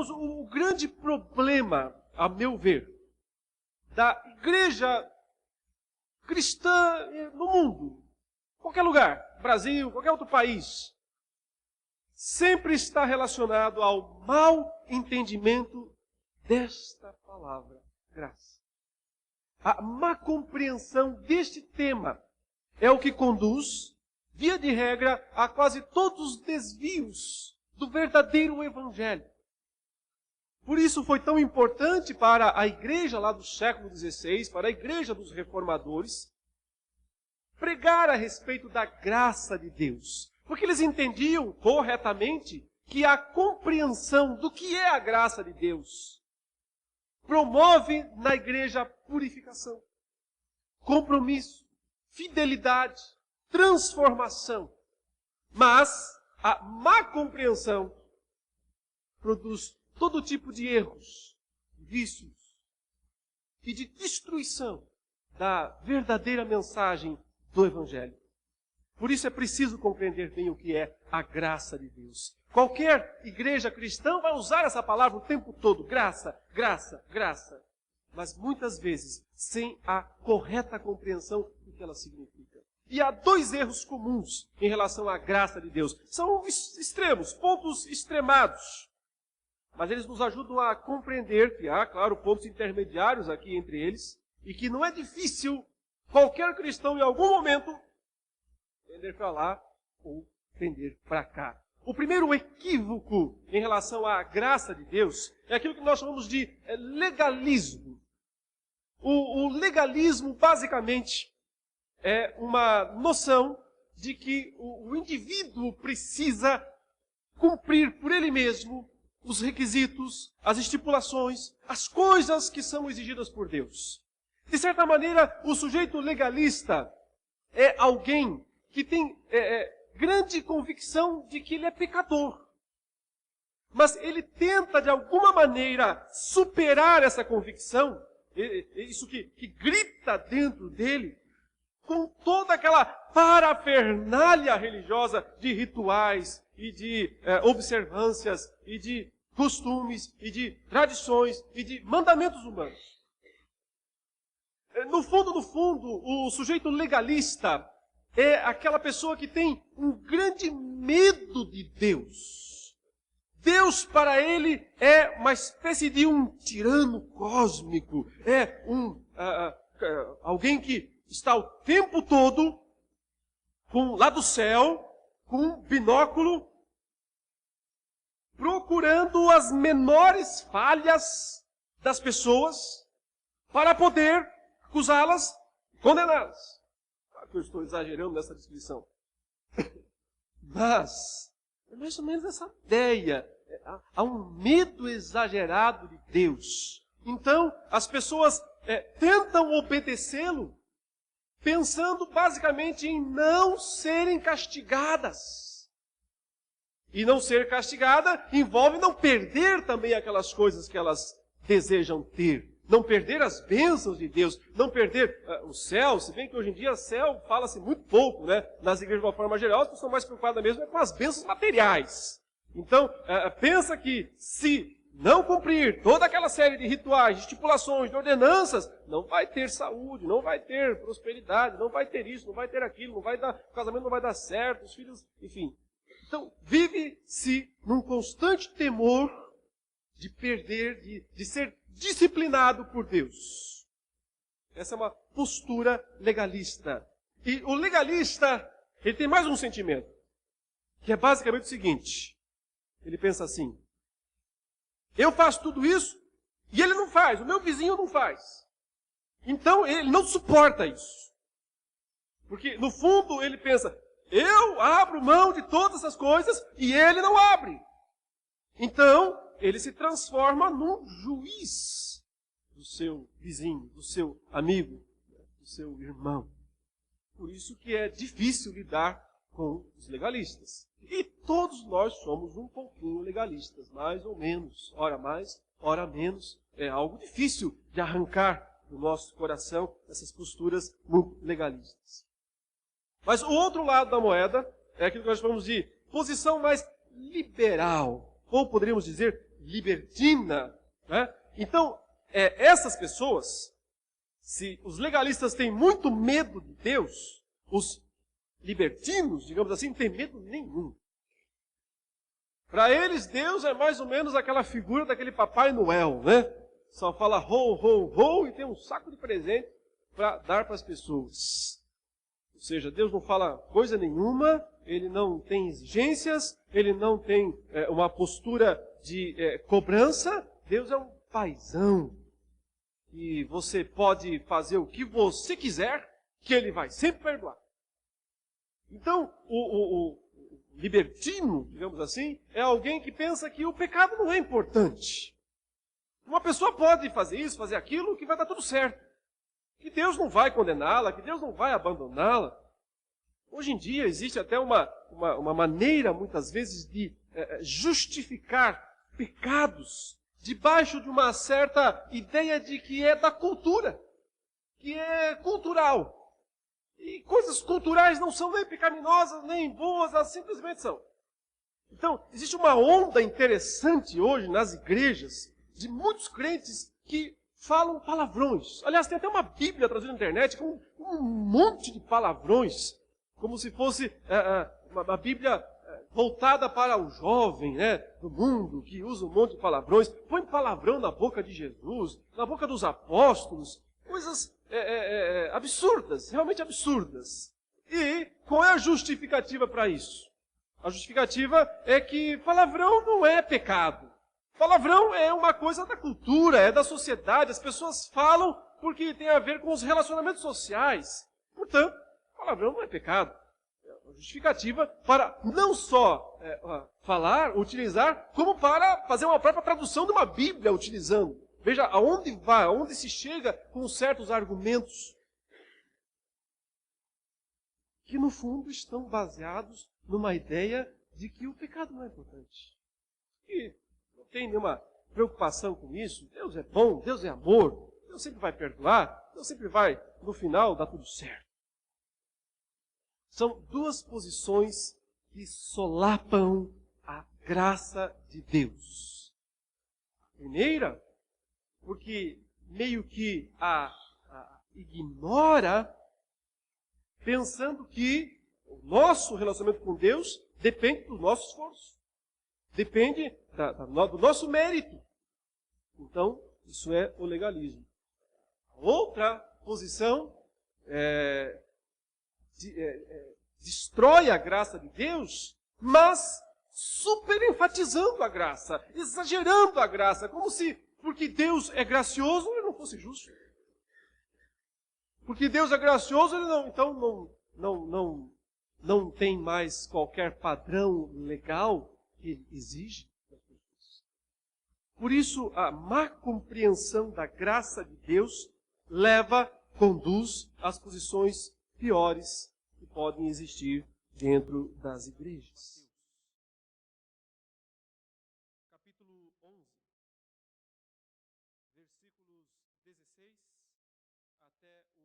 irmãos, o grande problema, a meu ver, da igreja cristã no mundo, qualquer lugar, Brasil, qualquer outro país, sempre está relacionado ao mau entendimento desta palavra, graça. A má compreensão deste tema é o que conduz, via de regra, a quase todos os desvios do verdadeiro evangelho. Por isso foi tão importante para a igreja lá do século XVI, para a igreja dos reformadores, pregar a respeito da graça de Deus. Porque eles entendiam corretamente que a compreensão do que é a graça de Deus promove na igreja purificação, compromisso, fidelidade, transformação. Mas a má compreensão produz todo tipo de erros, vícios e de destruição da verdadeira mensagem do Evangelho. Por isso é preciso compreender bem o que é a graça de Deus. Qualquer igreja cristã vai usar essa palavra o tempo todo, graça, graça, graça. Mas muitas vezes sem a correta compreensão do que ela significa. E há dois erros comuns em relação à graça de Deus. São extremos, pontos extremados. Mas eles nos ajudam a compreender que há, claro, pontos intermediários aqui entre eles, e que não é difícil qualquer cristão, em algum momento, tender para lá ou tender para cá. O primeiro equívoco em relação à graça de Deus é aquilo que nós chamamos de legalismo. O legalismo, basicamente, é uma noção de que o indivíduo precisa cumprir por ele mesmo os requisitos, as estipulações, as coisas que são exigidas por Deus. De certa maneira, o sujeito legalista é alguém que tem grande convicção de que ele é pecador. Mas ele tenta, de alguma maneira, superar essa convicção, isso que grita dentro dele, com toda aquela parafernália religiosa de rituais e de observâncias e de costumes e de tradições e de mandamentos humanos. No fundo, o sujeito legalista é aquela pessoa que tem um grande medo de Deus. Deus para ele é uma espécie de um tirano cósmico, é alguém que está o tempo todo lá do céu, com um binóculo, procurando as menores falhas das pessoas para poder acusá-las, condená-las. Claro que eu estou exagerando nessa descrição. Mas é mais ou menos essa ideia. Há um medo exagerado de Deus. Então, as pessoas tentam obedecê-lo, pensando basicamente em não serem castigadas. E não ser castigada envolve não perder também aquelas coisas que elas desejam ter. Não perder as bênçãos de Deus, não perder o céu, se bem que hoje em dia céu fala-se muito pouco, né? Nas igrejas de uma forma geral, as pessoas estão mais preocupadas mesmo com as bênçãos materiais. Então, pensa que se não cumprir toda aquela série de rituais, de estipulações, de ordenanças, não vai ter saúde, não vai ter prosperidade, não vai ter isso, não vai ter aquilo, o casamento não vai dar certo, os filhos, enfim. Então, vive-se num constante temor de perder, de ser disciplinado por Deus. Essa é uma postura legalista. E o legalista, ele tem mais um sentimento, que é basicamente o seguinte. Ele pensa assim: eu faço tudo isso e ele não faz, o meu vizinho não faz. Então ele não suporta isso. Porque no fundo ele pensa, eu abro mão de todas essas coisas e ele não abre. Então ele se transforma num juiz do seu vizinho, do seu amigo, do seu irmão. Por isso que é difícil lidar com os legalistas. E todos nós somos um pouquinho legalistas, mais ou menos. Ora mais, ora menos. É algo difícil de arrancar do nosso coração essas posturas muito legalistas. Mas o outro lado da moeda é aquilo que nós chamamos de posição mais liberal. Ou poderíamos dizer, libertina, né? Então, essas pessoas, se os legalistas têm muito medo de Deus, os libertinos, digamos assim, não têm medo nenhum. Para eles, Deus é mais ou menos aquela figura daquele Papai Noel, né? Só fala ho, ho, ho e tem um saco de presente para dar para as pessoas. Ou seja, Deus não fala coisa nenhuma, Ele não tem exigências, Ele não tem uma postura de cobrança. Deus é um paizão. E você pode fazer o que você quiser, que Ele vai sempre perdoar. Então, o libertino, digamos assim, é alguém que pensa que o pecado não é importante. Uma pessoa pode fazer isso, fazer aquilo, que vai dar tudo certo. Que Deus não vai condená-la, que Deus não vai abandoná-la. Hoje em dia existe até uma maneira, muitas vezes, de justificar pecados debaixo de uma certa ideia de que é da cultura, que é cultural. E coisas culturais não são nem pecaminosas, nem boas, elas simplesmente são. Então, existe uma onda interessante hoje nas igrejas de muitos crentes que falam palavrões. Aliás, tem até uma Bíblia traduzida na internet com um monte de palavrões, como se fosse uma Bíblia voltada para o jovem, né, do mundo, que usa um monte de palavrões. Põe palavrão na boca de Jesus, na boca dos apóstolos, coisas absurdas, realmente absurdas. E qual é a justificativa para isso? A justificativa é que palavrão não é pecado. Palavrão é uma coisa da cultura, é da sociedade. As pessoas falam porque tem a ver com os relacionamentos sociais. Portanto, palavrão não é pecado. É uma justificativa para não só falar, utilizar, como para fazer uma própria tradução de uma Bíblia utilizando. Veja aonde vai, aonde se chega com certos argumentos que, no fundo, estão baseados numa ideia de que o pecado não é importante. E não tem nenhuma preocupação com isso. Deus é bom, Deus é amor, Deus sempre vai perdoar, Deus sempre vai, no final, dar tudo certo. São duas posições que solapam a graça de Deus. A primeira, porque meio que a ignora, pensando que o nosso relacionamento com Deus depende do nosso esforço, depende do nosso mérito. Então, isso é o legalismo. Outra posição destrói a graça de Deus, mas super enfatizando a graça, exagerando a graça, como se porque Deus é gracioso, ele não fosse justo. Porque Deus é gracioso, ele não tem mais qualquer padrão legal que ele exige das pessoas. Por isso, a má compreensão da graça de Deus conduz às posições piores que podem existir dentro das igrejas. Capítulo 11, versículos 16 até o